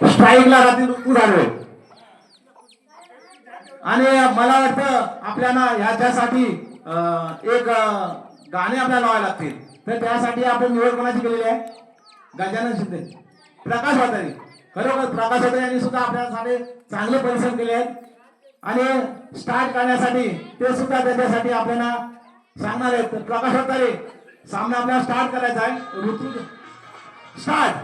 स्ट्राईकला रात्री ऋतू धाडवे. आणि मला वाटतं आपल्याला ह्याच्यासाठी एक गाणे आपल्याला लावावे लागतील. तर त्यासाठी आपण निवड कोणाची केलेली आहे? गजानन शिंदे, प्रकाश वातारी. खरोखर प्रकाश वातारी यांनी सुद्धा आपल्यासाठी चांगले परिश्रम केले आहेत. आणि स्टार्ट करण्यासाठी ते सुद्धा त्याच्यासाठी आपल्याला सांगणार आहेत. प्रकाश वातारी, सामना आपल्याला स्टार्ट करायचा आहे. ऋतू स्टार्ट.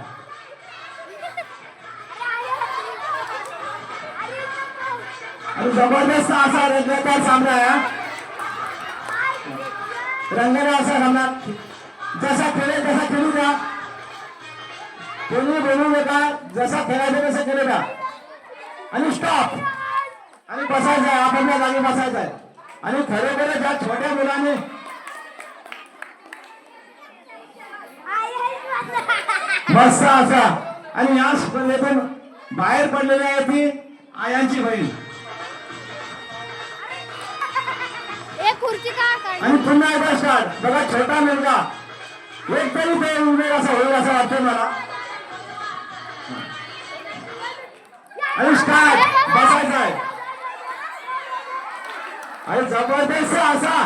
आणि जबरदस्त असा रंगदार सामना आहे. रंगाने असा सामना जसा खेळेल तसा खेळू द्या. कोणी बोलू नका. जसा खेळायचा तसा खेळू द्या. आणि स्टॉप. आणि बसायचं आहे. आपल्या जागी बसायचं आहे. आणि खरोखर ज्या छोट्या मुलाने मस्त असा आणि या स्पर्धेतून बाहेर पडलेली आहे ती आयांची बहीण. आणि पुन्हा एकदा स्टार्ट. बघा छोटा मुलगा एक तरी ते उमेद असं होईल असं वाटतं मला. आणि स्टार्ट. बसायचं आहे. आणि जबरदस्त असा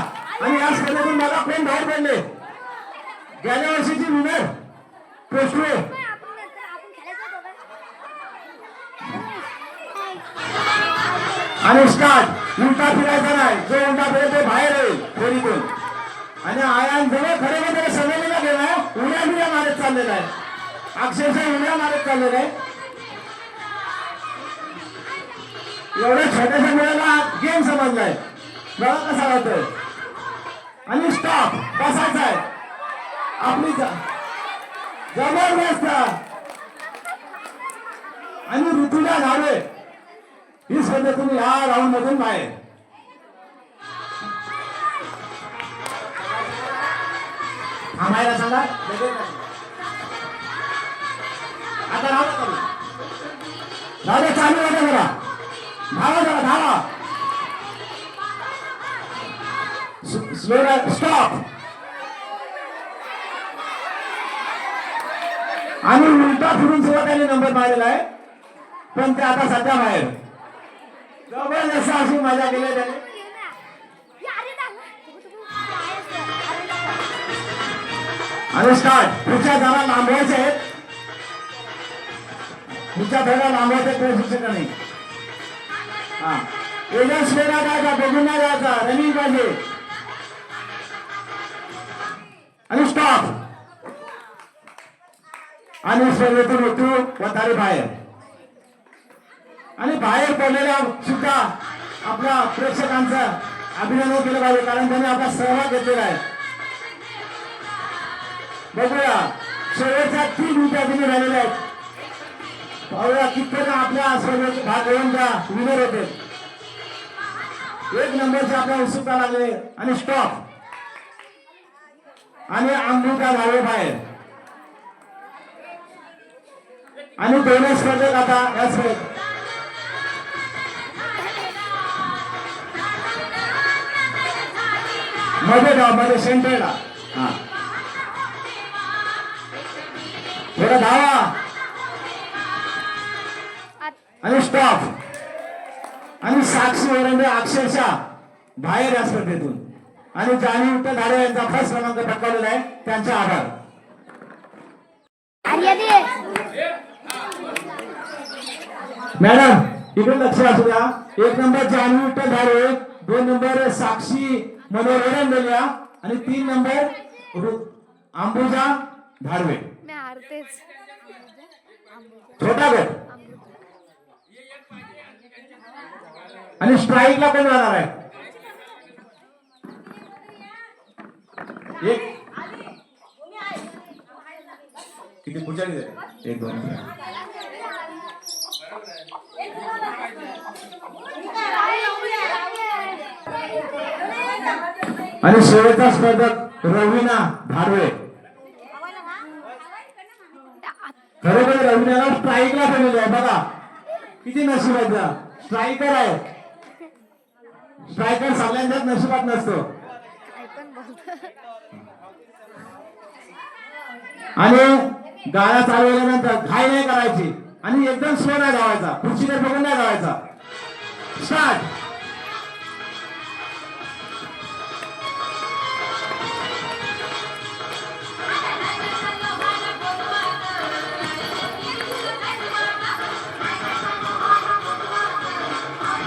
आणि या स्पर्धेतून मला कोण बाहेर पडले? गेल्या वर्षीची विनर पेशवे. आणि स्टार्ट. उलटा फिरायचा नाही. जो उलटा फिरेल ते बाहेर येईल खोलीतून. आणि आयांजवळ खरे म्हणजे सगळ्यांना गेलाय. उड्या मारत चाललेला आहे. अक्षरशः उड्या मारत चाललेला आहे. एवढ्या छोट्याशा मुलाला गेम समजलाय. बघा कसा होतोय. आणि स्टॉप. बसायचा आहे. आपली जबरदस्त. आणि ऋतुजा धाडवे ही स्पर्धेतून या राऊंड मधून बाहेर. थांबायला सांगा. आता राहू चालू होते जरा. धावा जरा धावा. स्लो. स्टॉप. आणि उलटा फिरून सुद्धा त्यांनी नंबर मारलेला आहे. पण ते आता सध्या बाहेर. जबरदस्त अशी मजा केली त्याने. आणि स्टार्ट. पुढच्या जरा लांबवायचे आहेत. पुढच्या थोड्या लांबवायचे प्रशिक्षकांनी. हा एजंट वेळा जायचा. बघून नाही जायचा. रनिंग पाहिजे. आणि स्टॉप. आणि स्पर्धेतून ऋतू वतारी बाहेर. आणि बाहेर पडलेल्या सुद्धा आपल्या प्रेक्षकांचं अभिनंदन केलं पाहिजे. कारण त्यांनी आपला सहभाग घेतलेला आहे. बघूया शेवटच्या 3 मिनिटं दिली झालेल्या आहेत. पाहूया कितपत आपल्या स्पर्धेत भाग घेऊन त्या विनर होते. 1 नंबरची आपल्या उत्सुकता लागले. आणि स्टॉप. आणि अमृता धावे बाहेर. आणि दोन्ही स्पर्धेत आता या स्पर्धेत मध्ये मध्ये सेंटरला. हा थोडा धावा. आणि स्टॉप. आणि साक्षी वरंडे अक्षरशः बाहेर या स्पर्धेतून. आणि जानी विठ्ठल धाडे यांचा फर्स्ट क्रमांक पटकावलेला आहे. त्यांचे आभार. मॅडम इकडे लक्ष असू द्या. 1 नंबर जानी विठ्ठल धाडे, 2 नंबर साक्षी मनोहर दिल्या आणि 3 नंबर अंबुजा धाडवे. छोटा गट. आणि स्ट्राईकला कोण राहणार आहे? एक किती पुढच्या 1 2 आणि शेवटचा स्पर्धक रवीना धाडवे. खरोखर रवीनाला स्ट्राईकला ठेवलेलं आहे. बघा किती नशिबाचा स्ट्रायकर आहे. स्ट्रायकर सगळ्यांच्याच नशिबात नसतो. आणि गाणं चालू झाल्यानंतर घाई नाही करायची आणि एकदम स्लो नाही धावायचा, खुर्चीकडे बघून नाही धावायचा. स्टार्ट.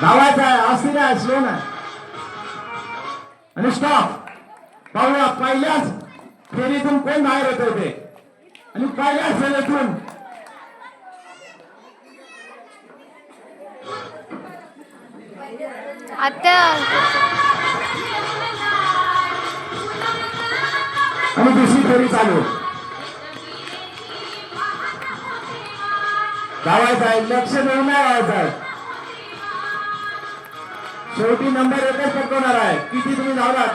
धावायचा आहे, अस्थिर आहे, स्लो नाही. आणि स्टॉप. पाहूया पहिल्याच फेरीतून कोण बाहेर होते ते, आणि पहिल्याच फेरीतून आता आणि दुसरी फेरी चालू. धावायचं आहे, लक्ष देऊन नाही धावायचं आहे. शेवटी नंबर एकच पटकवणार आहे. किती तुम्ही धावलात,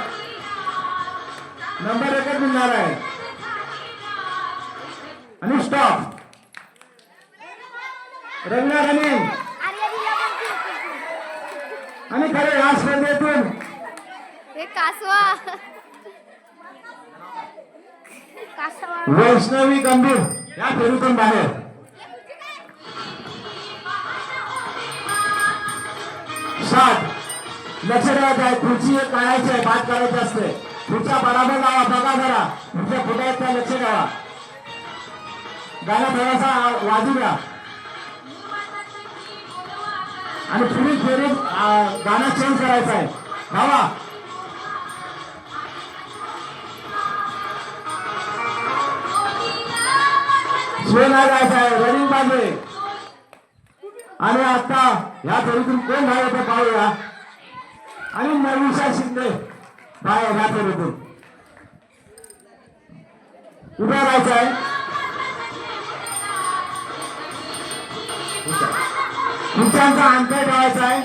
नंबर एकच मिळणार आहे. आणि स्टॉप. रंगणार रनिंग. आणि खरे या स्पर्धेतून हे कासवा वैष्णवी गंभीर या फेरीतून बाहेर. सात. लक्ष ठेवायचं आहे, खुर्ची काढायची आहे, बाद करायची असते. खुर्च्या बराबर लावा, बघा जरा खुर्च्या कुठे आहेत त्या लक्ष ठेवा. गाणं थोडासा वाजू द्या. आणि पुढील फेरीत गाणं चेंज करायचं आहे. धावा. स्लो नाही जायचं आहे, रनिंग पाहिजे. आणि आता या फेरीतून कोण बाहेर होतं पाहूया. आणि नवीशा शिंदे बाहेर या फेरीतून. उभ्या राहायचं आहे. खुर्च्यांचा अंतर ठेवायचा आहे.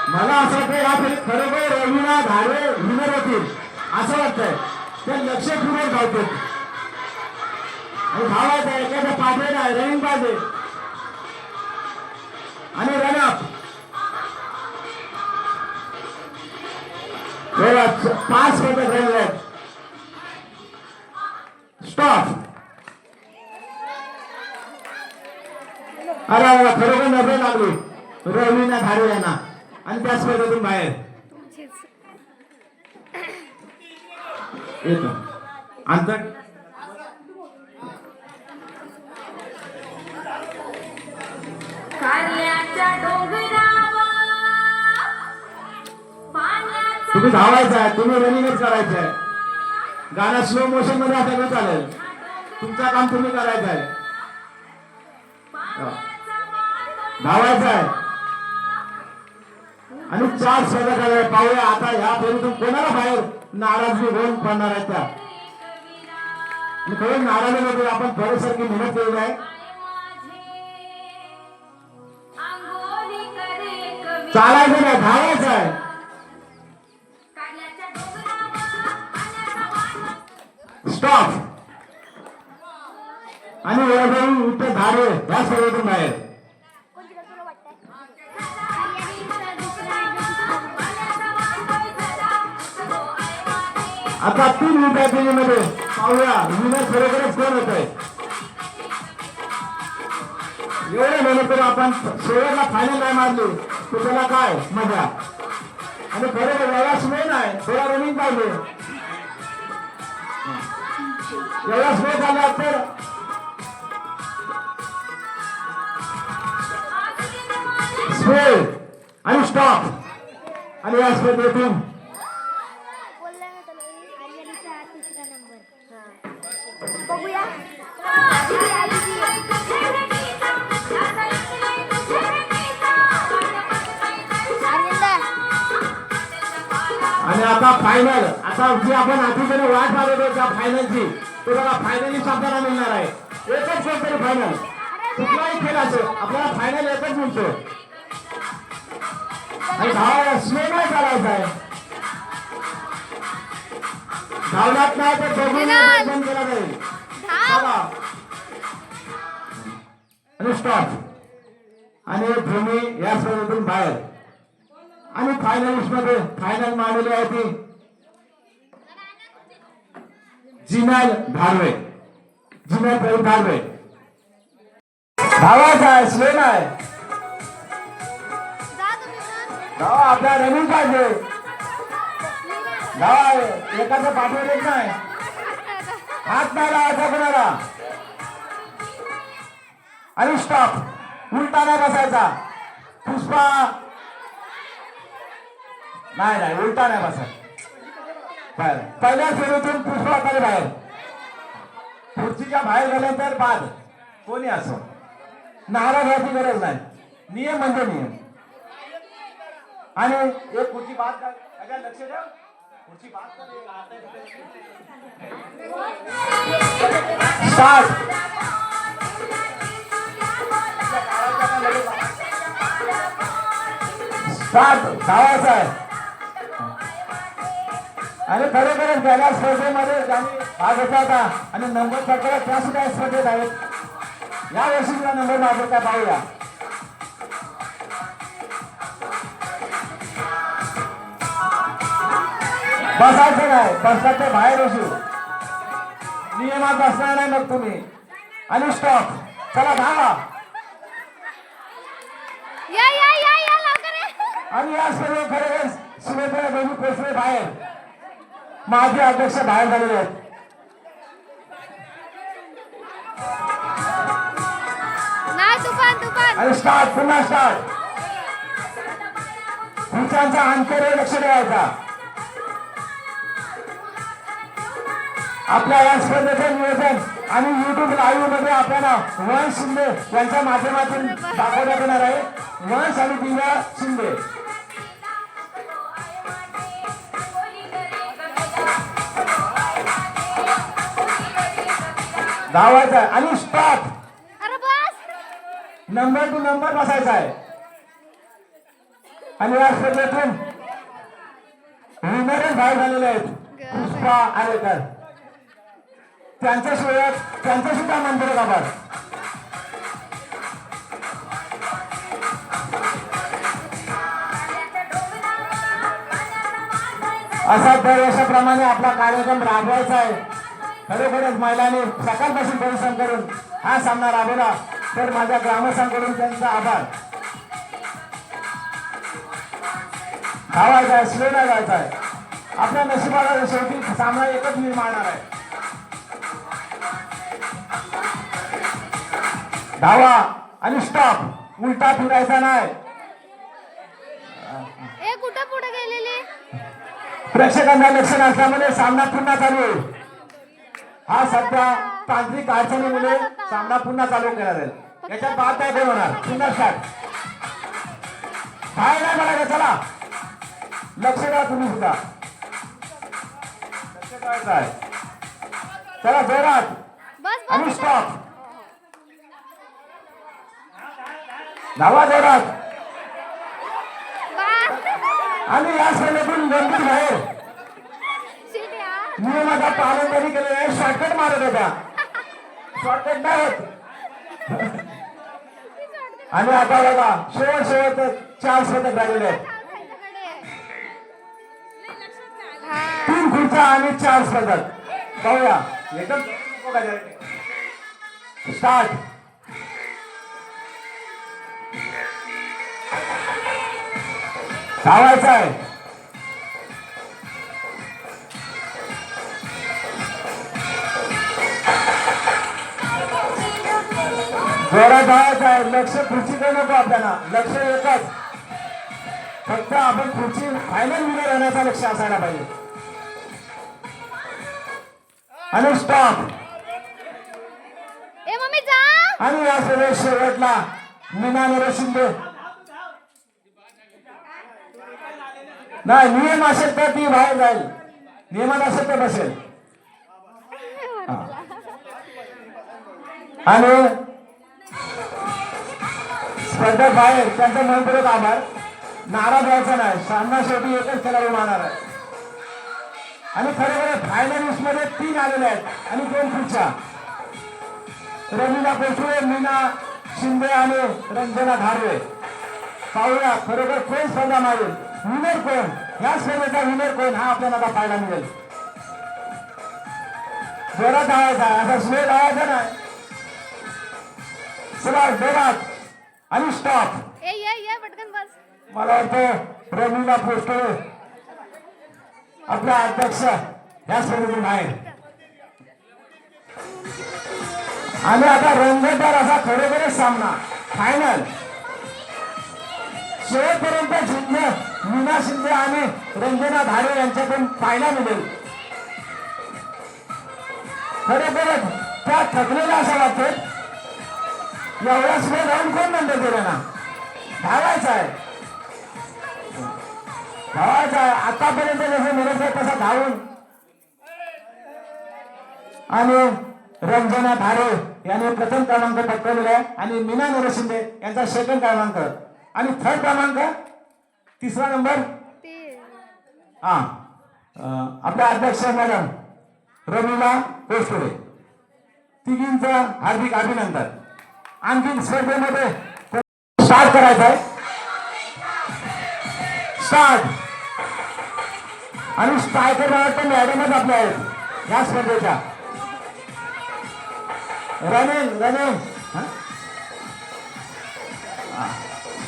मला असं वाटतं या फेरीत खरोखर रवीना धाडवे विनर होतील असं वाटतंय. ते लक्षपूर्वक धावतात आणि धावायचं आहे. एखाद्या पाठवे नाही, रनिंग पाहिजे. आणि रनअप. 5 पदक राहिले. स्टॉप. अरे खरोखर नजर लागली रवीना धाडवे यांना आणि त्या स्पर्धेतून बाहेर येतो. अंतर तुम्ही धावायचं आहे, तुम्ही रनिंगच करायचं आहे. गाणं स्लो मोशन मध्ये असं चालेल. तुमचं काम तुम्ही करायचं आहे. धावायचं आहे. आणि 4 स्पर्धक आले. पाहूया आता ह्या फेरीतून कोणाला बाहेर नाराजगी होऊन पडणार आहे त्या. आणि खरंच नाराजी मध्ये आपण थोडीसारखी मेहनत केली आहे. चालायचं नाही, धावायचं आहे. स्टॉप. आणि वैभवी उत्तर धाडवे या स्पर्धेतून बाहेर. आता 3 विद्यार्थिनीमध्ये पाहूया विनर खरोखरच कोण होत आहे. एवढे मेहनत करून आपण शेवटला फायनल नाही मारली तर त्याला काय मजा. आणि खरोखर एवढा स्लो नाही, थोडा रनिंग पाहिजे. एवढा स्लो झाला तर स्लो आणि स्टॉप. आणि या स्पर्धेतून बघूया. आणि आता फायनल. आता जी आपण आधीकडे वाट पाहत होतो त्या फायनलची, तो बघा फायनलिस्ट आपल्याला मिळणार आहे. एकच कोणतरी फायनल, कुठलाही खेळ असेल आपल्याला फायनल एकच मिळतो. आणि धावा स्लो नाही चालायचा आहे. धावलात नाही तर बंद केला जाईल. आणि स्टॉप. आणि भूमी या स्पर्धेतून बाहेर. आणि फायनलिस्ट मध्ये फायनल मांडलेली आहे ती जिनल धारवे. जिनल धारवे धावायचा आहे, स्लो नाही. जा तुम्ही पण. धावा आपल्या रनिंग पाहिजे. धावा एकाचं पाठवून येत नाही. हात नाही लावायचा कोणाला. आणि स्टॉप. उलटा नाही बसायचा. पुष्पा नाही उलटा नाही बसायचा. बाहेर पहिल्या फेरीतून पुष्पा खाली बाहेर. खुर्चीच्या बाहेर गेल्यानंतर बाद. कोणी असो नाराज व्हायची गरज नाही. नियम म्हणजे नियम. आणि एक खुर्ची बाद लक्ष द्या. खुर्ची बाद स्टार्ट. स्टार्ट धावायचा आहे. आणि खरोखरच गेल्या स्पर्धेमध्ये ज्यांनी भाग घेतला होता आणि नंबर पकडला त्या सुद्धा या स्पर्धेत आहेत. या वर्षी तुला नंबर मागतो का पाहूया. बसायचं नाही. बसतात बाहेर असू. नियमात बसणार नाही मग तुम्ही. आणि स्टॉप. चला धावा. या या या या लवकर या. आणि या सर्व खरं सुरेंद्र दोन्ही पोचले बाहेर. माजी अध्यक्ष बाहेर झालेले आहेत. नाही तू पण. आणि स्टार्ट. पुन्हा स्टार्ट. खुर्च्यांचा अंतर लक्ष द्यायचा. आपल्या या स्पर्धेचे नियोजन आणि युट्यूब लाईव्ह मध्ये आपल्याला वंश शिंदे यांच्या माध्यमातून दाखवण्यात येणार आहे. वंश आणि दिव्या शिंदे. धावायचा आहे. आणि स्टॉप. अरे बस. नंबर टू नंबर बसायचा आहे. आणि या स्पर्धेतून विनरच बाहेर झालेले आहेत. पुष्पा आरेकर. त्यांच्याशिवाय त्यांचं सुद्धा नंबर गाभार. असा दरवर्षाप्रमाणे आपला कार्यक्रम राबवायचा आहे. खरोखरच महिलांनी सकाळपासून परिश्रम करून हा सामना राबवला तर माझ्या ग्रामस्थांकडून त्यांचा आभार. धावायचा आहे. स्लो नाही जायचा आहे. आपल्या नशिबाला शेवटी सामना एकच निर्माण आहे. धावा आणि स्टॉप. उलटा फिरायचा नाही. ए कुठं पुढे गेलेली. प्रेक्षकांना लक्ष नसल्यामुळे सामना पुन्हा चालू होईल. हा सध्या तांत्रिक अडचणीमुळे सामना पुन्हा चालू केला जाईल. याच्यात बाद नाही होणार. पुन्हा स्टार्ट. बाहेर नाही बघायचं. चला लक्ष द्या तुम्ही सुद्धा. लक्ष द्यायचं आहे. चला जोरात. बस आणि स्टॉप. धावा जोरात. आणि या स्पर्धेतून गंभीर बाहेर. नियमाचा पालन कधी केलेला आहे. शॉर्टकट मारत होत्या. शॉर्टकट नाही होत. आणि आता बघा शेवट 4 स्पर्धक राहिलेले आहेत. 3 खुर्च्या आणि 4 स्पर्धक. पाहूया एकदम स्टार्ट. धावायचं आहे. जोरात धावायचं आहे. लक्ष खुर्चीकडे नको आपल्याला. लक्ष एकच. फक्त आपण खुर्ची फायनल विनर होण्याचा लक्ष असायला पाहिजे. आणि स्टॉप. ए मम्मी जा. आणि या सगळ्या शेवटला मीना नरेश शिंदे. नाही नियम असेल तर ती बाहेर जाईल. नियमात असेल तर बसेल. आणि स्पर्धक बाहेर. त्यांचा मनपूर्वक आभार. नाराज व्हायचा नाही. सामना शेवटी एकच खेळाडू मारणार आहे. आणि खरोखर फायनलिस्ट मध्ये 3 आलेले आहेत आणि 2 खुर्च्या. रमीला कोसुळे, मीना शिंदे आणि रंजना धारवे. पाहूया खरोखर कोण स्पर्धा मारेल. विनर कोण. या स्पर्धेचा विनर कोण हा आपल्याला आता पाहायला मिळेल. जोरात धावायचा. असा स्लो धावायचा नाही. चला जोरात आणि स्टॉप. ये पटकन बस. मला वाटतं प्रवीणला पोस्टर आपला अध्यक्ष या स्पर्धेतून बाहेर. आणि आता रंगतदार असा खरोखरच सामना फायनल शेवटपर्यंत जिंकणं मीना शिंदे आणि रंजना धारे यांच्याकडून पाहायला मिळेल. खरोखरच त्या थकलेल्या असं वाटतं. एवढ्या सुद्धा जाऊन कोण नंतर गेला ना. धावायचं आहे आतापर्यंत जसं मिळत आहे तसा धावून. आणि रंजना धारे यांनी प्रथम क्रमांक पटकवलेला आहे आणि मीना नरशिंदे यांचा सेकंड क्रमांक आणि थर्ड क्रमांक तिसरा नंबर हा आपल्या अध्यक्ष मॅडम रमीला पोस्टरे. तिघींचं हार्दिक अभिनंदन. आणखी स्पर्धेमध्ये स्टार्ट करायचं आहे. स्टार्ट. आणि स्ट्रायकर पण मॅडमच आपल्या आहेत या स्पर्धेच्या. रनिंग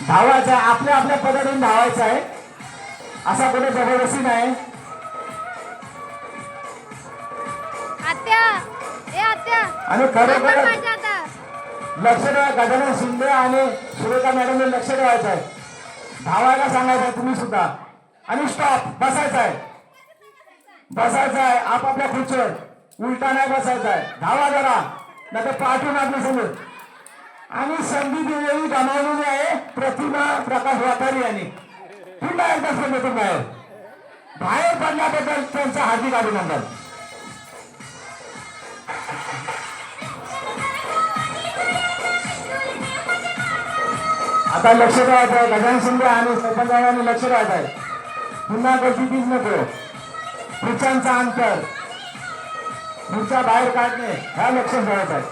धावायचं आहे आपल्या आपल्या पद्धतीने धावायचं आहे. असा कुठे जबरदस्ती नाही. आणि खरोखर लक्ष ठेवा. गजानन शिंदे आणि सुरेखा मॅडमने लक्ष ठेवायचं आहे. धावायला सांगायचं आहे तुम्ही सुद्धा. आणि स्टॉप. बसायचं आहे आपापल्या खुर्चीवर. उलटा नाही बसायचा आहे. धावा जरा नाही तर पाठवून आपली समोर. आणि संधी दिलेली गमावलेली आहे प्रतिमा प्रकाश वातारी यांनी. पुन्हा एकदा स्पर्धेतून बाहेर पडल्याबद्दल त्यांचं हार्दिक अभिनंदन. आता लक्ष ठेवायचं आहे. गजानन शिंदे आणि सरपंचांनी लक्ष ठेवायचं आहे. पुन्हा गलती तीच नको. खुर्च्यांचा अंतर खुर्च्या बाहेर काढणे ह्या लक्ष ठेवायचं आहे.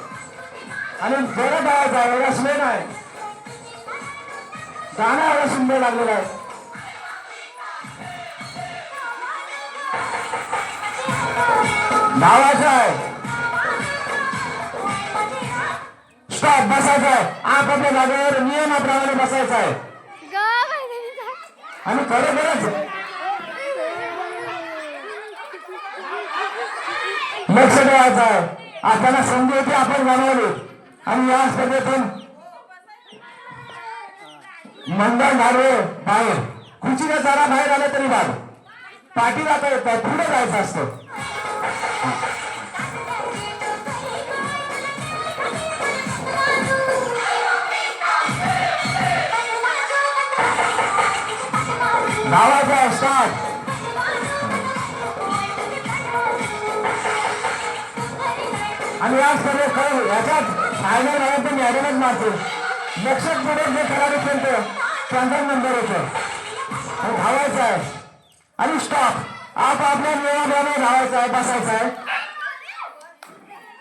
आणि जोरात धावायचं आहे. एवढा स्लो नाही. गाणं एवढा सुंदर लागलेला आहे. धावायचं आहे. स्टॉप. बसायचं आहे आपापल्या जागेवर नियमाप्रमाणे बसायचं आहे. आणि खरोखरच लक्ष ठेवायचं आहे. आपल्याला संधी होती आपण गमावली. आणि या स्पर्धेतून मंडळ धारे बाहेर. खुर्चीने जरा बाहेर आलं तरी बाद. पाठी जाता येत नाही. पुढे जायचं असतं. धावायचा स्टार्ट. आणि या स्पर्धेत याच्यात फायनल आहे तर मॅडमच मारतो. लक्षात पुढे जे खेळाडू खेळतो त्यांचा नंबर होतो. आणि धावायचं आहे. आणि स्टॉप. आपापल्या नियमाप्रमाणे धावायचं आहे. बसायचं आहे.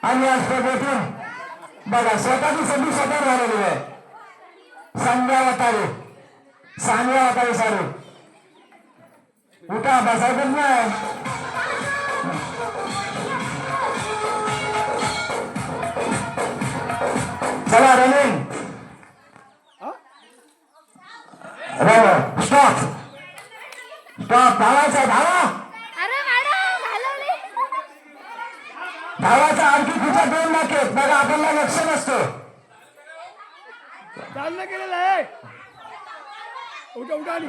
आणि या स्पर्धेतून बघा स्वतःची संधी स्वतः झालेली आहे. सानिया वाटारे सारू उठा. बसायचंच नाही. चला रनिंग. स्टॉप. धावायचा. धावायचा. आणखी खुच्या 2 नाकेत. बघा आपल्याला लक्ष नसतं. चालणं केलेलं आहे. उठा आणि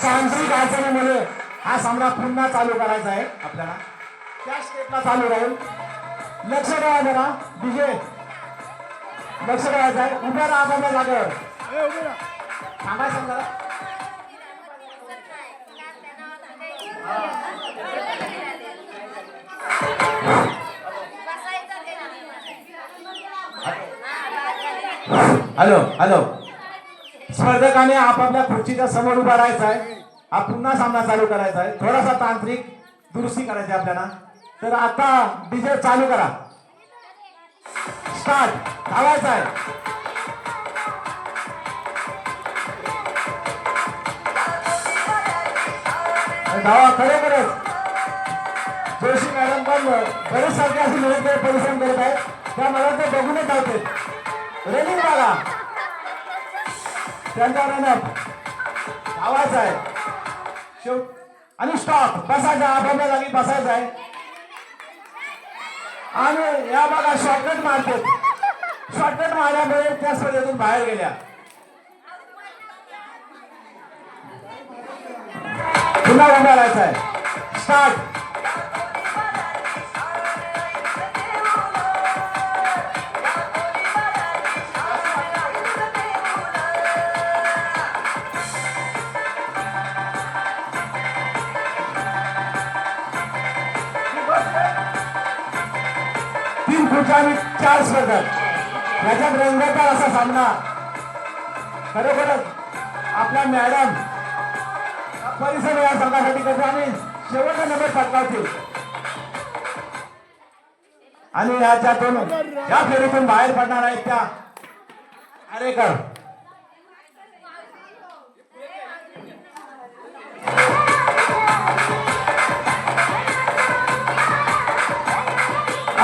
तांत्रिक अडचणीमुळे हा सामना पुन्हा चालू करायचा आहे आपल्याला. त्या स्टेपला चालू राहील. लक्ष ठेवा जरा. डीजे लक्ष ठेवायचं आहे. उभ्या राहा आपल्या जागेवर. थांबायचं जरा. हॅलो. स्पर्धकाने आपापल्या खुर्चीच्या समोर उभा राहायचा आहे. हा पुन्हा सामना चालू करायचा आहे. थोडासा तांत्रिक दुरुस्ती करायची आपल्याला. तर आता डीजे चालू करा. स्टार्ट. धावायचा आहे. धावा खरोखरच जोशी मॅडम पण बरेच सारखे असे मेहनत परिश्रम करत आहेत. त्या मला ते बघूनच धावते. रनिंग बघा त्यांचा रनअप धावायचा आहे शेवट आणि स्टॉप बसायचा आपापल्या जागी बसायचा आहे. आणि या बघा शॉर्टकट मारते. शॉर्टकट मारल्यामुळे त्या स्पर्धेतून बाहेर गेल्या. पुन्हा उभा राहायचा आहे. स्टार्ट. तीन खुर्च्या आणि 4 स्पर्धक याच्यात रंगतदार असा सामना. खरोखरच आपल्या मॅडम परिसर या संघासाठी करते आणि शेवटचा नंबर पटकावतील. आणि याच्यातून या फेरीतून बाहेर पडणार आहेत त्या आरेकर.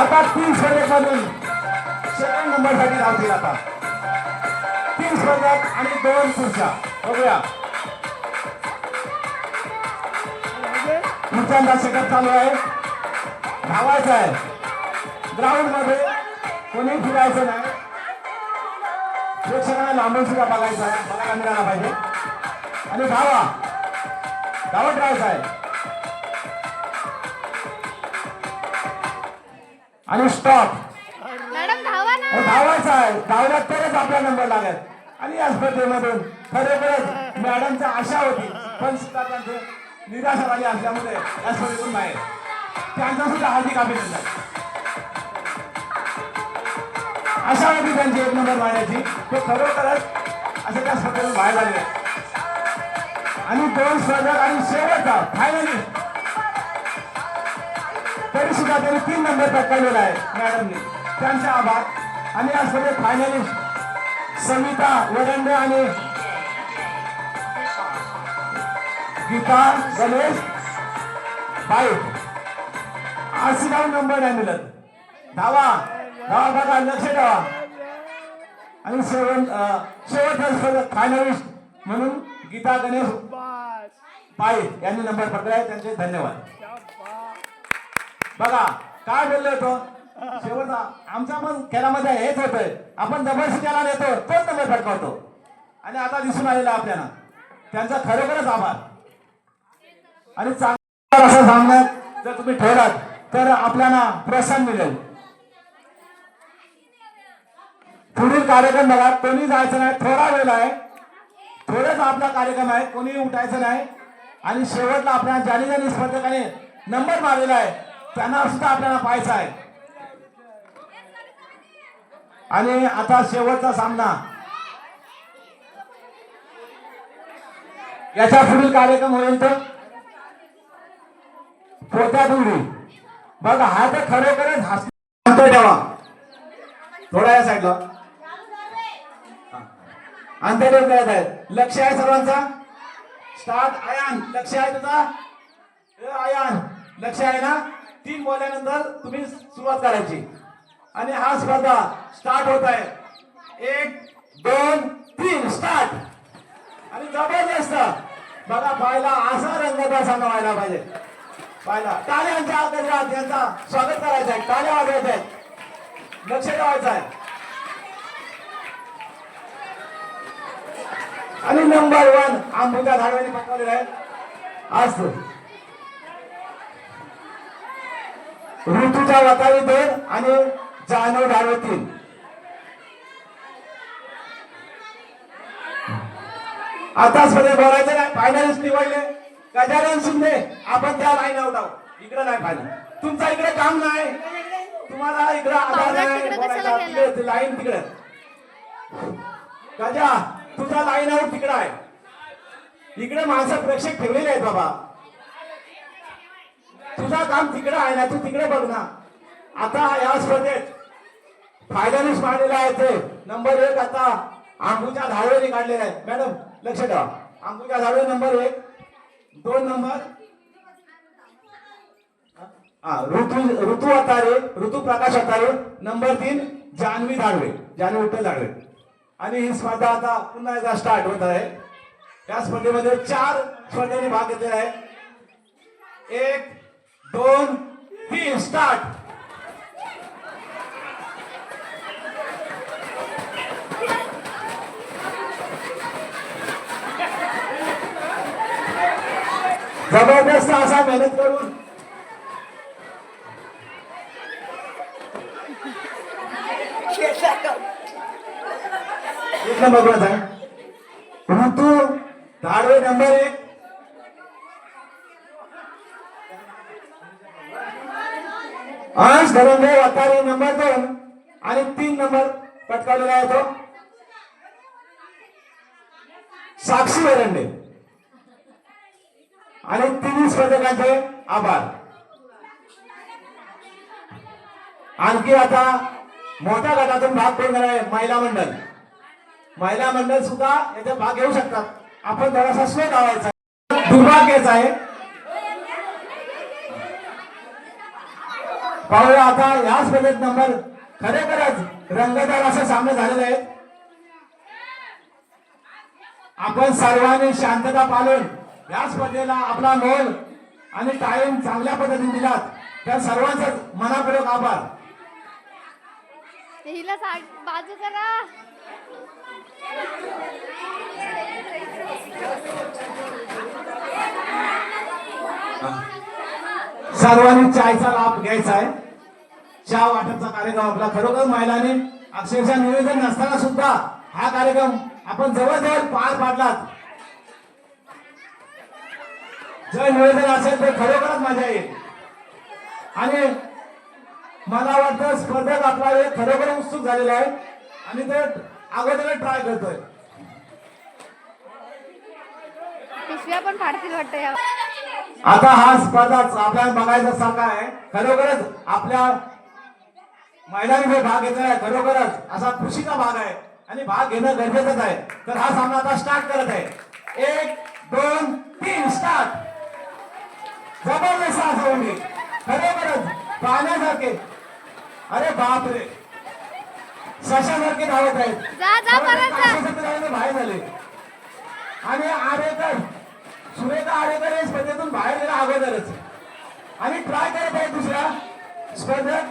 आता 3 स्पर्धेमधून सेकंड नंबर साठी धावतील. आता 3 स्पर्धक आणि 2 खुर्च्या. बघूया पुढचा सेटअप चालू आहे. धावायचं आहे. ग्राउंड मध्ये कोणी फिरायचं नाही. प्रेक्षकांना लांबून सुद्धा बघायचं आहे. बघायला मिळाला पाहिजे. आणि धावत राहायचं आहे. आणि स्टॉप. मॅडम धावा ना. धावायचं आहे. धावल्यात तरच आपला नंबर लागेल. आणि या स्पर्धेमधून खरोखरच मॅडमची आशा होती पण सुद्धा त्यांचं निराशा झाली असल्यामुळे या स्पर्धेतून बाहेर. त्यांचा सुद्धा हार्दिक अभिनंदन. आशा होती त्यांची 1 नंबर मारण्याची. तो खरोखरच असे त्या स्पर्धेतून बाहेर झाले. आणि 2 स्पर्धक आणि शेवटचा फायनलिस्ट तरी सुद्धा त्यांनी 3 नंबर पटकावलेला आहे मॅडमने. त्यांचे आभार. आणि या स्पर्धेत फायनलिस्ट सविता वडंडे आणि गीता गणेश पाईप. आरसीला नंबर नाही मिळत. धावा बघा लक्ष ठेवा. आणि शेवटचा स्पर्धक फायनलिस्ट म्हणून गीता गणेश पाईप यांनी नंबर पटकावला. त्यांचे धन्यवाद. बघा काय बोललो होतो शेवटचा आमच्या पण खेळामध्ये हेच होतंय. आपण जबरदस्ती त्याला नेतो तोच नंबर पटकावतो. आणि आता दिसून आलेला आपल्याला त्यांचा खरोखरच आभार. आणि चांगला असं सांगण्यात जर तुम्ही ठेवलात तर आपल्याला प्रोत्साहन मिळेल. पुढील कार्यक्रम बघा. कोणी जायचं नाही. थोडा वेळ आहे. थोडेच आपला कार्यक्रम आहे. कोणी उठायचं नाही. आणि शेवटला आपल्या ज्याने स्पर्धकाने नंबर मारलेला आहे त्यांना सुद्धा आपल्याला पाहायचं आहे. आणि आता शेवटचा सामना. याच्या पुढील कार्यक्रम होईल तर पोत्या उडी. बघा हा तर खरोखरच हसतोय. ठेवा थोडा या साईडला. अंतर्गत करत आहेत. लक्ष आहे सर्वांचा. स्टार्ट. आयान लक्ष आहे तुझा. आयान लक्ष आहे ना. 3 बोलल्यानंतर तुम्ही सुरुवात करायची. आणि हा स्पर्धा स्टार्ट होत आहे. 1 2 3 स्टार्ट. आणि जबरदस्त बघा पाहिला असा रंगता सामना व्हायला पाहिजे. पाहिला टाळ्यांच्या गजरात यांचा स्वागत करायचं आहे. टाळ्या वाजवायच्या आहेत. लक्ष ठेवायचं आहे. आणि नंबर 1 अंबुजा धाडवेने पटकावलेला आहे. आज ऋतूच्या वतावी 2 आणि जानव धाडवे 3. आता स्पर्धेत बोलायचं नाही. फायनलिस्ट निवडले गजानन शिंदे. आपण त्या लाईन आउट आहोत. इकडे नाही फायनल. तुमचा इकडे काम नाही. तुम्हाला इकडे आधार नाही बोलायचा. तिकडे लाईन तिकडे. गजा तुझा लाईन आउट तिकडे आहे. इकडे माणसं प्रेक्षक ठेवलेले आहेत बाबा. तुझा काम तिकडे आहे ना. तू तिकडे बघ ना. आता या स्पर्धेत फायनलिस्ट मांडलेला आहे ते नंबर 1 आता अंबुजा धाडवेने काढलेला आहे. मॅडम लक्ष ठेवा. अंबुजा धाडवे नंबर 1. 2 नंबर ऋतू अतारे, ऋतू प्रकाश अतारे. नंबर 3 जान्हवी धाडवे, जान्हवी विठ्ठल धाडवे. आणि ही स्पर्धा आता पुन्हा एकदा स्टार्ट होत आहे. या स्पर्धेमध्ये 4 स्पर्धेने भाग घेतलेला आहे. 1 2 3 स्टार्ट. जबरदस्त असा मेहनत करून एक नंबर आहे ऋतू धाडवे. नंबर 1. अंश धनंजय वतारे नंबर 2 आणि 3 नंबर पटकावलेला आहे तो साक्षी वरंडे. आणि 3 स्पर्धकांचे आभार. आणखी आता मोठ्या गटातून भाग घेऊन आहे महिला मंडळ. महिला मंडळ सुद्धा याच्यात भाग घेऊ शकतात. आपण थोडासा स्लो धावायचा. दुर्भाग्याचा आहे. पाहूया आता या स्पर्धेत नंबर खरेखरच रंगतदार असे सामने झालेले आहेत. आपण सर्वांनी शांतता पाळून या स्पर्धेला आपला मोल आणि टाइम चांगल्या पद्धतीने दिलात त्या सर्वांचा मनापूर्वक आभार. हिला बाजू करा. सर्वांनी चायचा लाभ घ्यायचा आहे. चहा वाटपचा कार्यक्रम आपला खरोखर महिलांनी अक्षरशः नियोजन नसताना सुद्धा हा कार्यक्रम आपण जवळजवळ पार पाडलात. जर नियोजन असेल तर खरोखरच मजा येईल. आणि मला वाटतं स्पर्धक आपला एक खरोखर उत्सुक झालेला आहे आणि ते अगोदर ट्राय करतोय. पिशव्या पण फाडतील वाटतं या. आता हा स्पर्धा आपल्याला बघायचा सारखा आहे. खरोखरच आपल्या महिलांनी जो भाग घेतला आहे खरोखरच असा खुशीचा भाग आहे आणि भाग घेणं गरजेचंच आहे. तर हा सामना आता स्टार्ट करत आहे. 1 2 3 स्टार्ट. जबरदस्त असं म्हणजे खरोखरच पाहण्यासारखे. अरे बापरे सशासारखे धावत आहेत. बाहेर झाले. आणि आरेकर सुरेखा आरेकर हे स्पर्धेतून बाहेर गेला अगोदरच आणि ट्राय करत आहे दुसऱ्या स्पर्धक.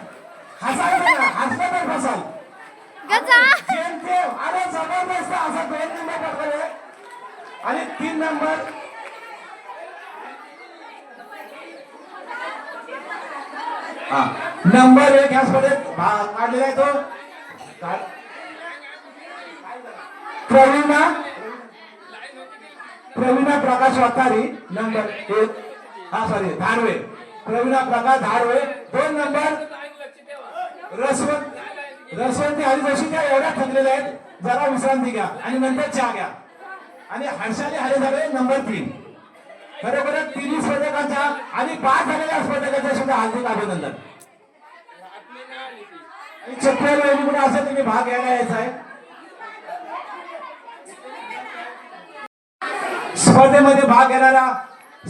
हसायचं ना, हसलं तर बसाल. अरे जबरदस्त असा 2 नंबर पकडले आणि 3 नंबर नंबर 1 या स्पर्धेत काढलेला आहे तो प्रवीणा प्रकाश वतारी. नंबर 1 धाडवे. प्रवीणा प्रकाश धाडवे. 2 नंबर रसवंती हरिजोशी. त्या एवढ्या थकलेल्या आहेत. जरा विश्रांती घ्या आणि नंतर चहा घ्या. आणि हर्षाली हरे झाले नंबर 3. खरोखरच 3 स्पर्धकांच्या आणि 5 झालेल्या स्पर्धकांच्या सुद्धा हार्दिक अभिनंदन. आणि चक्कर वेळी असं तुम्ही भाग घ्यायला यायचा आहे. स्पर्धेमध्ये भाग घेणाऱ्या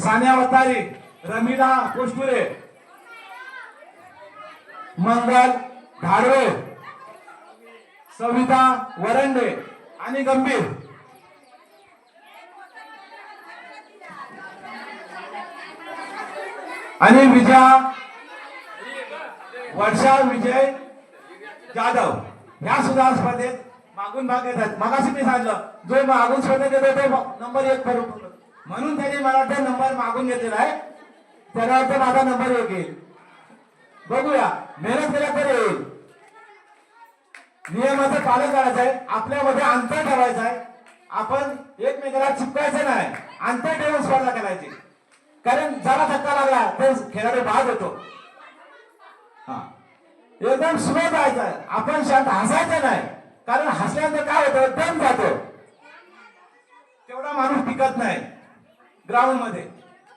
सानिया वतारी, रमीला पोस्टुरे, मंगल धाडवे, सविता वरंडे आणि गंभीर. आणि वर्षा विजय जाधव या सुद्धा स्पर्धेत मागून भाग घेतात. मगाशी मी सांगितलं जो मागून स्पर्धेत येतो तो नंबर 1 करून म्हणून त्यांनी मला वाटतं नंबर मागून घेतलेला आहे. त्याला वाटतं माझा नंबर 1 येईल. बघूया मेहनत केल्या तर येईल. नियमाचं पालन करायचं आहे. आपल्यामध्ये अंतर ठेवायचं आहे. आपण एकमेकाला चिपकायचं नाही. अंतर ठेवून स्पर्धा करायची. कारण जरा धक्का लागला तर खेळाडू बाद होतो. एकदम स्लो जायचं आहे. आपण शांत हसायचं नाही. कारण हसल्यानंतर काय होतं दम जातो. तेवढा माणूस टिकत नाही ग्राउंड मध्ये.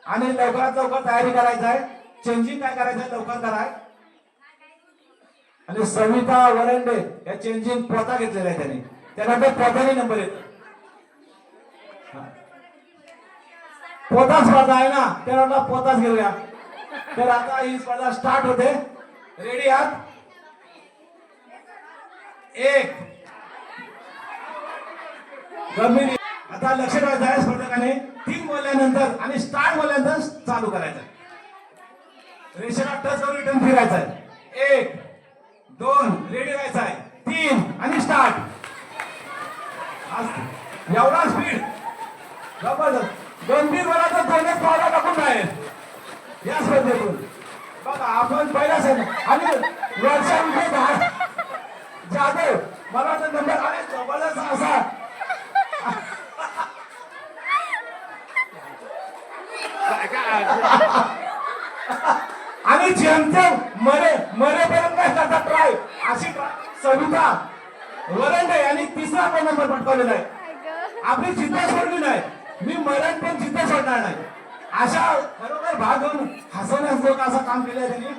आणि लवकरात लवकर तयारी करायचं आहे. चेंजिंग काय करायचं लवकर करा. आणि सविता वरंडे या चेंजिंग पोता घेतलेला आहे त्याने. त्यानंतर पोताने नंबर येतो. पोता स्पर्धा आहे ना त्याला पोताच घेऊया. तर आता ही स्पर्धा स्टार्ट होते. रेडी आहात? एक गंभीर. आता लक्ष ठेवायचं आहे स्पर्धकाने. 3 बोलल्यानंतर आणि स्टार्ट बोलल्यानंतर चालू करायचं. रेषेला टच करून रिटर्न फिरायचं आहे. 1 2 रेडी राहायचं आहे. 3 आणि स्टार्ट. एवढा स्पीड जबरदस्त. गंभीर बोला तर 2च पावला टाकून बाहेर या स्पर्धेतून. बघा आपण पहिलाच आणि वर्षा जाधव मला वाटतं नंबर आले जबरदस्त असा. आणि जेमतेम मरेपर्यंत काय करता ट्राय अशी सविता वरंडे यांनी 3रा पण नंबर पटकावलेला आहे. आपली जिद्द सोडली नाही. मी मरण पण जिद्द सोडणार नाही. अशा बरोबर भाग घेऊन हसवण्यास असं काम केलंय त्यांनी.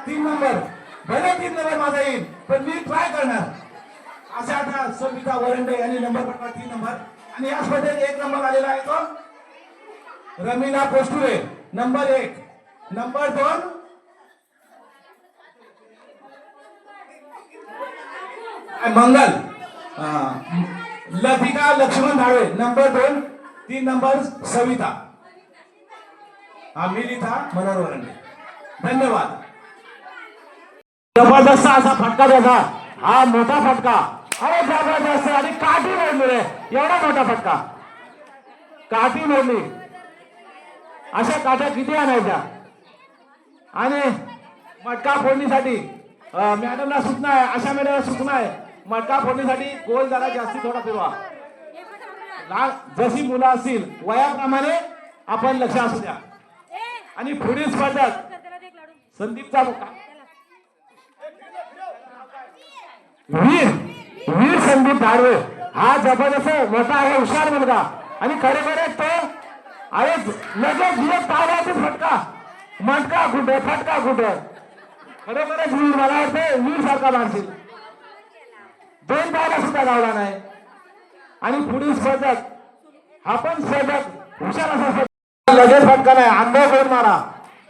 3 नंबर भले 3 नंबर माझा येईल पण मी ट्राय करणार. अशा आता सविता वरंडे यांनी नंबर पटका 3 नंबर. आणि या स्पर्धेत 1 नंबर आलेला आहे तो रमीला पोस्टुरे नंबर 1. नंबर 2 मंगल लतिका लक्ष्मण धावे नंबर 2. 3 नंबर सविता मिलिता मनोहर. धन्यवाद. जबरदस्त असा फटका त्याचा. हा मोठा फटका. अरे जबरदस्त. आणि काठी मोडली रे. एवढा मोठा फटका. काठी मोडली. अशा काठ्या किती आणायच्या. आणि मटका फोडणीसाठी मॅडमला सूचना आहे. अशा मॅडमला सूचना आहे. मटका फोडणीसाठी गोल जरा जास्ती थोडा फिरवा. जशी मुलं असतील वयाप्रमाणे आपण लक्ष असू द्या. आणि पुढील स्पर्धक संदीपचा वीर संदीप धारवे. हा जबरदस्त मोठा आहे. हुशार मुलगा. आणि खरोखरच तो अरे लगेच एक पावलाचा फटका. मटका कुठे फटका कुठे. खरोखरच वीर. मला वाटतं वीर सारखा मानसिक 2 पावला सुद्धा लावला नाही. आणि पुढील स्पर्धक हा पण स्पर्धक हुशार असा. लगेच फटका नाही. अंदाज करून मारा.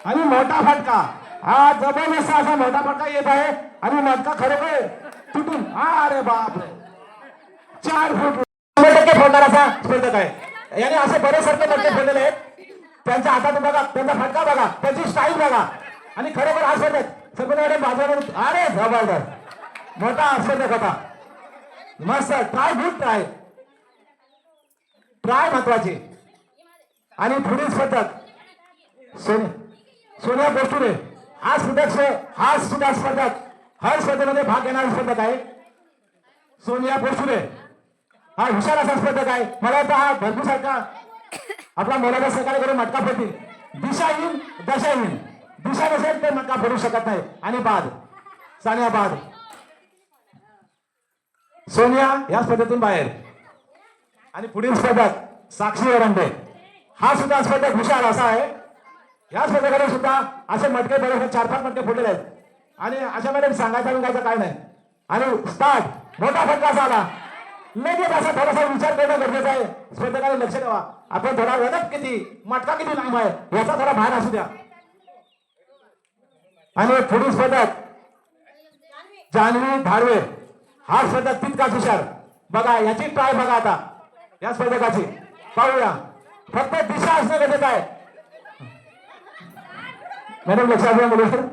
आणि मोठा फटका. हा जबरदस्त असा मोठा फटका येत आहे. आणि मटका खरोखर तुटून. अरे बापरे 4 फूट 100% फोडणार असा स्पर्धक आहे. याने असे बरेच सारखे मटके फोडलेले आहेत. त्यांच्या हातात बघा. त्यांचा फटका बघा. त्यांची स्टाईल बघा. आणि खरोखर हा स्पर्धक सर्व बाजारात. अरे जबरदस्त मोठा स्पर्धक होता. मस्त ट्राय. Good try. ट्राय महत्वाची. आणि पुढील स्पर्धक सोनिया पोस्टुरे. हा सुद्धा स्पर्धक हर स्पर्धेमध्ये भाग घेणारा स्पर्धक आहे. सोनिया पोस्टुरे हा हुशार असा स्पर्धक आहे. मला वाटतं हा भरपूर सारखा आपला मोलाचा सहकार्य करून मटका फोडतील. दिशाहीन दशाहीन. दिशा नसेल तर मटका फोडू शकत नाही. आणि बाद सानिया बाद. सोनिया या स्पर्धेतून बाहेर. आणि पुढील स्पर्धक साक्षी वरंडे. हा सुद्धा स्पर्धक हुशार असा आहे. या स्पर्धकाने सुद्धा असे मटके बरेच 4-5 मटके फोडलेले आहेत. आणि अशा मध्ये सांगायचं काय नाही. आणि स्टार्ट. मोठा फटका झाला. लगेच असा थोडासा विचार करणं गरजेचं आहे. स्पर्धकाने लक्ष द्यावा. आपण थोडा रडप किती मटका किती लांब आहे याचा थोडा भान असू द्या. आणि पुढील स्पर्धक जान्हवी धारवे. हा स्पर्धक तितकाच हुशार. बघा याची ट्राय बघा. आता या स्पर्धकाची पाहूया. फक्त दिशा असणं गरजेचं आहे. मॅडम लक्षात घ्या. मुलं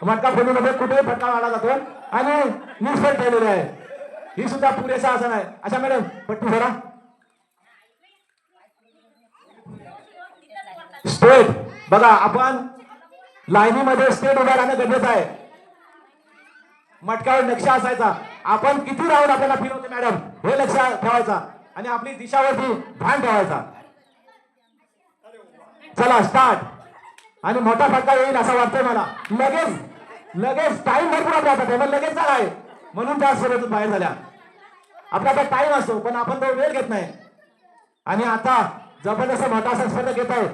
मटका फोडणीमध्ये कुठेही फटका मारला जातो. आणि निष्फळ ठेवलेले आहे. ही सुद्धा पुरेसा असं नाही. अशा मॅडम पट्टी सोडा. स्ट्रेट बघा. आपण लाईनीमध्ये स्ट्रेट उभा राहणं गरजेचं आहे. मटक्यावर लक्ष असायचा. आपण किती राऊंड आपल्याला फिरवते मॅडम हे लक्ष ठेवायचा. आणि आपली दिशावरती भान ठेवायचा. चला स्टार्ट. आणि मोठा फटका येईल असं वाटतंय मला. लगेच टाइम भरपूर आपल्या हातात आहे. लगेच चाल आहे म्हणून त्या स्पर्धेतून बाहेर झाल्या. आपल्याला टाइम असतो पण आपण तो वेळ घेत नाही. आणि आता जबरदस्त मोठा असा स्पर्धक येत आहे.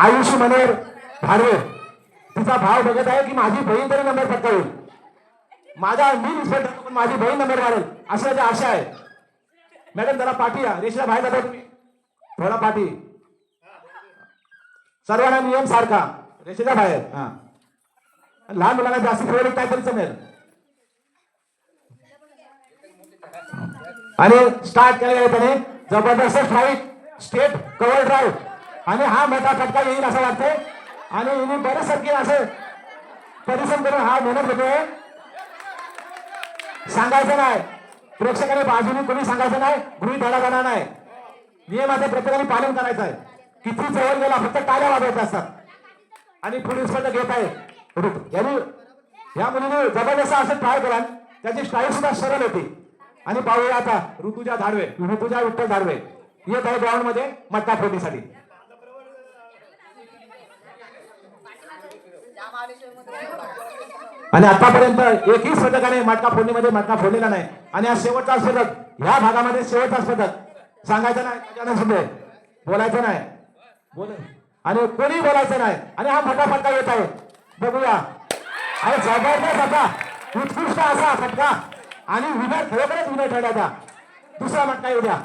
आयुष मनोहर धारवे. तिचा भाव बघत आहे की माझी बहीण तरी नंबर पटकावेल. मी स्पर्धक पण माझी बहीण नंबर मारेल असं आशा आहे. मॅडम जरा पाठी या. रेषेला बाहेर जाता तुम्ही. थोडा पाठी. सर्वांना नियम सारखा रेषेच्या बाहेर. हा लहान मुलांना जास्ती फेवरेट काय तरी जमेल. आणि स्टार्ट केलेला आहे त्याने जबरदस्त स्ट्राईक स्टेट कव्हर ड्राईव्ह आणि हा मोठा फटका येईल असं वाटतंय. आणि हिने बरेच सरकी असं परिश्रम करून हा मेहनत घेतोय. सांगायचं नाही प्रेक्षकाने बाजूने कोणी सांगायचं नाही, गृहीत धरा जाणार नाही. नियमाचं प्रत्येकाने पालन करायचं आहे. किती जवळ गेला फक्त टाळ्या वाजवायच्या असतात. आणि पुढील स्पर्धा घेत आहे यांनी या मुलीने जबरदस्त असं ट्राय केला, त्याची स्टाईल सुद्धा सरळ होती. आणि पाहूया आता ऋतुजा विठ्ठल धाडवे येत आहे ग्राउंड मध्ये मटका फोडणीसाठी. आणि आतापर्यंत एकही स्पर्धकाने मटका फोडणीमध्ये मटका फोडलेला नाही. आणि हा शेवटचा स्पर्धक, ह्या भागामध्ये शेवटचा स्पर्धक. सांगायचं नाही गजानन शिंदे, बोलायचं नाही आणि कोणी बोलायचं नाही. आणि हा मोठा फटका येत आहे बघूया. आणि जबरदस्त असा उत्कृष्ट असा फटका आणि विनर खरोखरच विनर ठरला. दुसरा मटका येऊ द्या.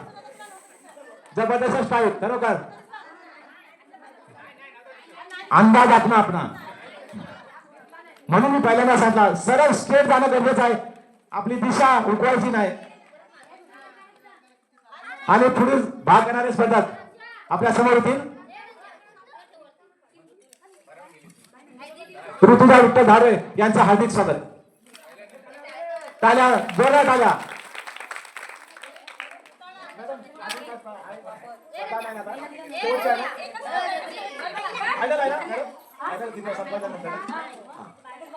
जबरदस्त स्ट्राईक खरोखर अंदाज आपला म्हणून मी पहिल्यांदा सांगितलं सरळ स्ट्रेट जाणं गरजेचं आहे. आपली दिशा उकवायची नाही. आणि पुढील भाग घेणारे स्पर्धक आपल्या समोर येतील. ऋतुजा विठ्ठल धाडवे यांचं हार्दिक स्वागत. टाळ्या जोरदार टाळ्या.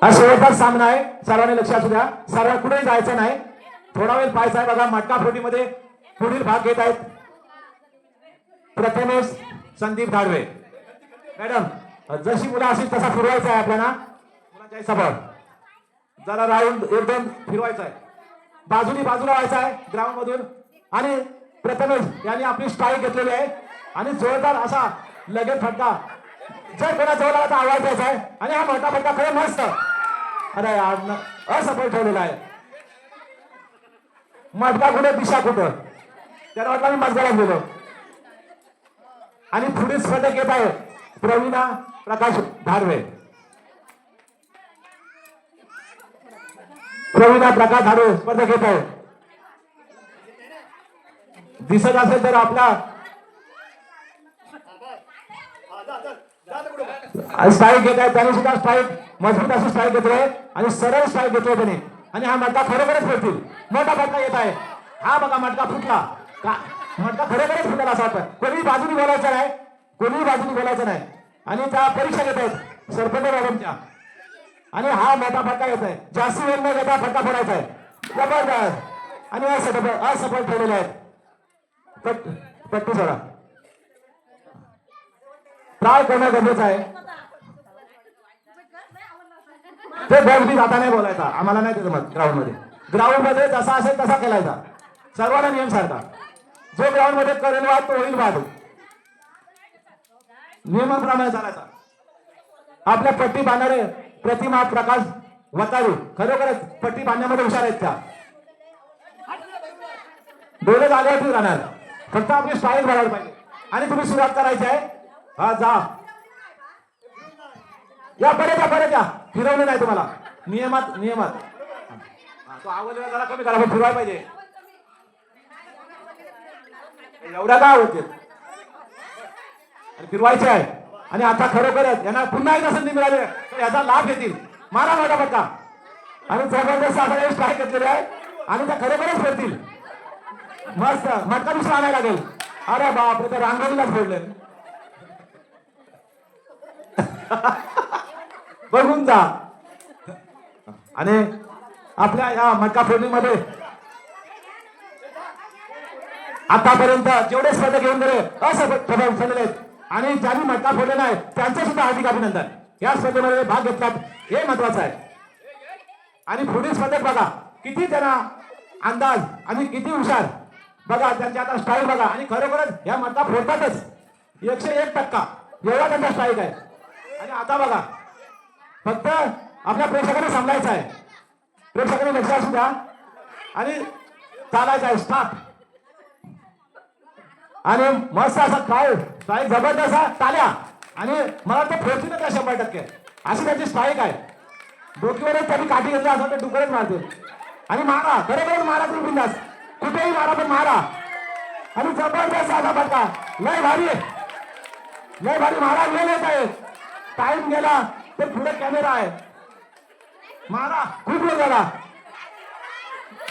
हा शेवटचा सामना आहे. सर्वांनी लक्ष असू द्या. सर्व कुठेही जायचं नाही. थोडा वेळ पाहायचा आहे. बघा मटका फोडणीमध्ये पुढील भाग घेत आहेत प्रथमेश संदीप धाडवे. मॅडम जशी मुलं असेल तसा फिरवायचा आहे आपल्याला. मुलांच्या हिशोबात जरा राऊंड एकदम फिरवायचा आहे. बाजूला व्हायचा आहे ग्राउंड मधून. आणि प्रथमेश यांनी आपली स्ट्राईक घेतलेली आहे. आणि जोरदार असा लगेच फटका जर कोणा जवळ आला तर आवाज द्यायचा आहे. आणि हा मोठा फटका खरं मस्त. अरे असफल ठेवलेला आहे. मटका कुठे दिशा कुठं त्याला वाटलं मी मजगाला गेलो. आणि पुढील स्पर्धक येत आहे प्रवीणा प्रकाश धाडवे. स्पर्धक येत आहे. दिसत असेल तर आपला स्ट्राईक घेत आहे. त्याने सुद्धा स्ट्राईक मजबूत अशी स्ट्राईक घेतोय आणि सरळ स्ट्राईक घेतोय त्याने. आणि हा मटका खरोखरच फुटतील. मोठा फटका येत आहे. हा बघा मटका फुटला का. मटका खरोखरच फुटला असं वाटतं. कोणी बाजूनी बोलायचं नाही. आणि त्या परीक्षा घेत आहेत सरपंच मॅडमच्या. आणि हा मोठा फटका येत आहे. जास्ती वेळ न घेता फटका फोडायचा आहे. जबरदस्त. आणि असफल ठेवलेले आहेत. पट्टी सोडा. ट्राय करणं गरजेचं आहे. ते बॉक्स जाता नाही बोलायचा. आम्हाला नाही ते जमत. ग्राउंड मध्ये जसा असेल तसा खेळायचा. सर्वांना नियम सारखा. जो ग्राउंड मध्ये करेल वाद तो होईल वाद. नियमाप्रमाणे चालायचा. आपल्या पट्टी बांधणारे प्रतिमा प्रकाश वतारू खरोखरच पट्टी बांधण्यामध्ये हुशार आहेत. त्या डोळे जागेवरती राहणार. फक्त आपली स्टाईल बघायला पाहिजे. आणि तुम्ही सुरुवात करायची आहे. हा जा या परत या. फिरवलं नाही तुम्हाला. नियमात तो आवडलेला जरा कमी करा. फिरवायला पाहिजे. एवढ्या काय होते फिरवायचे आहे. आणि आता खरोखरच यांना पुन्हा एकदा संधी मिळाली तर याचा लाभ घेतील. मारा मोठा फटका. आणि जबरदस्त आपण स्ट्राईक घेतलेली आहे. आणि त्या खरोखरच फिरतील. मस्त मटका दुसरा आणायला लागेल. अरे बापरे तर रांगोळीलाच फोडले. बघून जा. आणि आपल्या या मटका फोडणीमध्ये आतापर्यंत जेवढे स्पर्धक घेऊन गेले असफल आहेत. आणि ज्यांनी मटका फोडलेला आहे त्यांचं सुद्धा हार्दिक अभिनंदन. या स्पर्धेमध्ये भाग घेतलात हे महत्वाचं आहे. आणि पुढील स्पर्धक बघा किती त्यांना अंदाज आणि किती हुशार. बघा त्यांची आता स्टाईल बघा. आणि खरोखरच या मटका फोडतातच. 101% एवढा त्यांचा स्ट्राईक आहे. आणि आता बघा फक्त आपल्या प्रेक्षकांना सांभाळायचं आहे. प्रेक्षकांनी लक्ष असू द्या. आणि चालायचं आहे स्टार्ट. आणि मस्त असा काय स्ट्राईक जबरदस्त. टाळ्या आणि मला ते फोडतील त्या 100%. अशी त्यांची स्ट्राईक आहे. डोकीवरच त्यांनी काठी घेतली असं ते डुकरच मारते. आणि मारा, खरोखरच मारा तुम्ही बिंदास, कुठेही मारा पण मारा. आणि जबरदस्त असा फटका, लय भारी लय भारी. मारा, वेळ येत आहे, टाइम गेला तर पुढे कॅमेरा आहे. मारा, खूप वेळ झाला.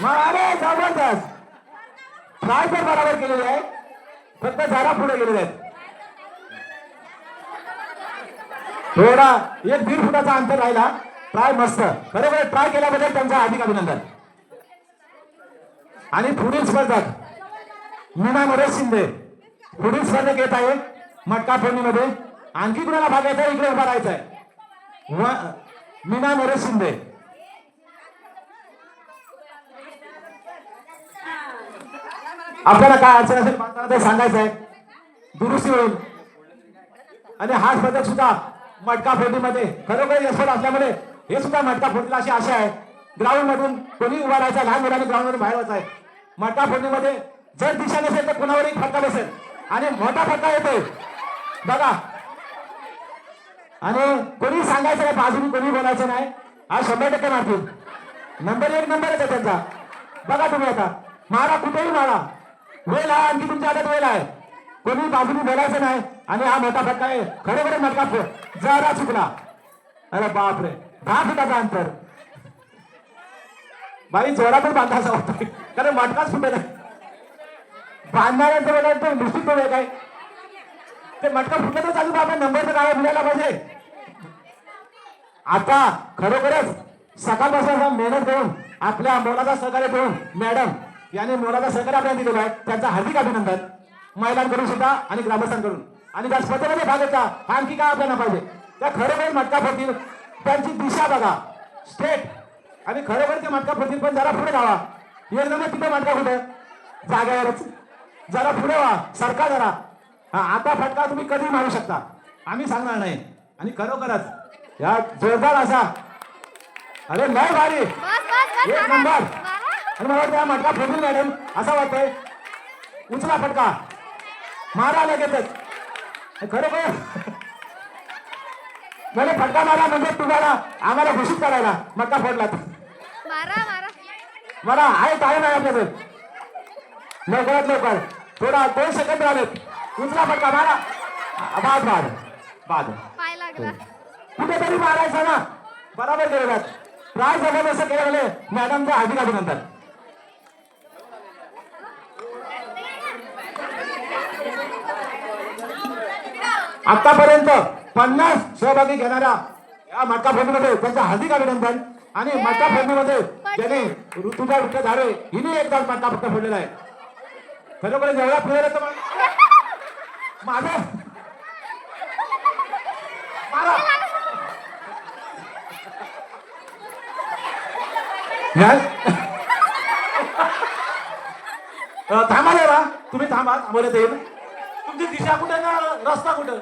अरे जबरदस्त. ट्राय तर बरोबर केलेली आहे, फक्त जरा पुढे गेलेले आहेत. थोडा 1-1.5 फुटाचा अंतर राहिला. ट्राय मस्त, खरोखर ट्राय केल्याबद्दल त्यांचं हार्दिक अभिनंदन. आणि पुढील स्पर्धक मीना नरेश शिंदे पुढील स्पर्धक येत आहे मटका फोडणीमध्ये. आणखी कुणाला भाग घ्यायचा इकडे उभा राहायचा आहे. मीना नरेश शिंदे. आपल्याला काय अडचण असेल बांधताना ते सांगायचं आहे, दुरुस्ती होईल. आणि हा स्पर्धक सुद्धा मटका फोडणीमध्ये खरोखर यशस्वी असल्यामुळे हे सुद्धा मटका फोडतील अशी आशा आहे. ग्राउंड मधून कोणी उभा राहायचा, लहान मुलांनी ग्राउंड मधून बाहेर व्हायचं आहे. मटका फोडणीमध्ये जर दिशा नसेल तर कुणावरही फटका बसेल आणि मोठा फटका येतोय बघा. आणि कोणी सांगायचं नाही, बाजूने कोणी बोलायचं नाही. हा 100% मारतील. नंबर 1 नंबर आहे त्यांचा. बघा तुम्ही आता मारा, कुठेही मारा, वेळ आहे, आणखी तुमच्या हातात वेळ आहे. कोणी बाजूने बोलायचं नाही. आणि हा मोठा फटका आहे, खरोखर मटका जरा चुकला. अरे बापरे, 10 फुटाचा अंतर. बाई जोरातच बांधा असा वाटतोय, कारण मटकाच फुटेल. बांधणाऱ्यांचं बोलायचं निश्चित तो काय ते मटका फुटलं चालू, आपण नंबरचं काय मिळायला पाहिजे. आता खरोखरच सकाळपासून मेहनत करून आपल्या मोलाचा सहकार्य करून मॅडम यांनी मोलाचा सहकार्य आपल्याला दिलेला आहे, त्यांचं हार्दिक अभिनंदन महिलांकडून सुद्धा आणि ग्रामस्थांकडून. आणि त्या स्पर्धेमध्ये भाग घेतला, आणखी काय आपल्याला पाहिजे. त्या खरोखर मटका फोडतील, त्यांची दिशा बघा स्ट्रेट. आणि खरोखर ते मटका फोडतील, पण जरा पुढे जावा. एकदम तिथे मटका कुठे जागेवरच, जरा पुढे व्हा, सरका जरा. आता फटका तुम्ही कधी मारू शकता, आम्ही सांगणार नाही. आणि खरोखरच या जोरदार असा, अरे लय भारी, एक नंबर. आणि मला त्या मटका फोडून मॅडम असं वाटतंय, उचला फटका, मारा लगेचच. खरोखर म्हणजे फटका मारा म्हणजे तुम्हाला आम्हाला घोषित करायला मटका फोडला. मारा मारा मला आहे, टाइम आहे आपल्याकडे, लवकरात लवकर. थोडा 2 सेकंद राहिले, उचला फटका, मारा. बाद बाद बाद. पाय लागला. कुठेतरी मारायचं ना, बरोबर केलं. ट्राय जबरदस्त केलं मॅडमचं हार्दिक अभिनंदन. आतापर्यंत 50 सहभागी घेणाऱ्या या मटका फोडणीमध्ये त्यांचं हार्दिक अभिनंदन. आणि मटका फोडणीमध्ये ज्याने ऋतुजा विठ्ठल झाडे हिने एकदा मटका फक्त फोडलेला आहे. खरोखर जेवढा प्लेअर आहे माझं मारा. थांबा रे बा, तुम्ही थांबा, थांबवण्यात येईल. तुमची दिशा कुठे ना रस्ता कुठं,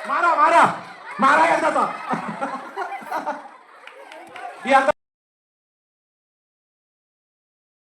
मारा मारा मारा एकदाचा. ही आता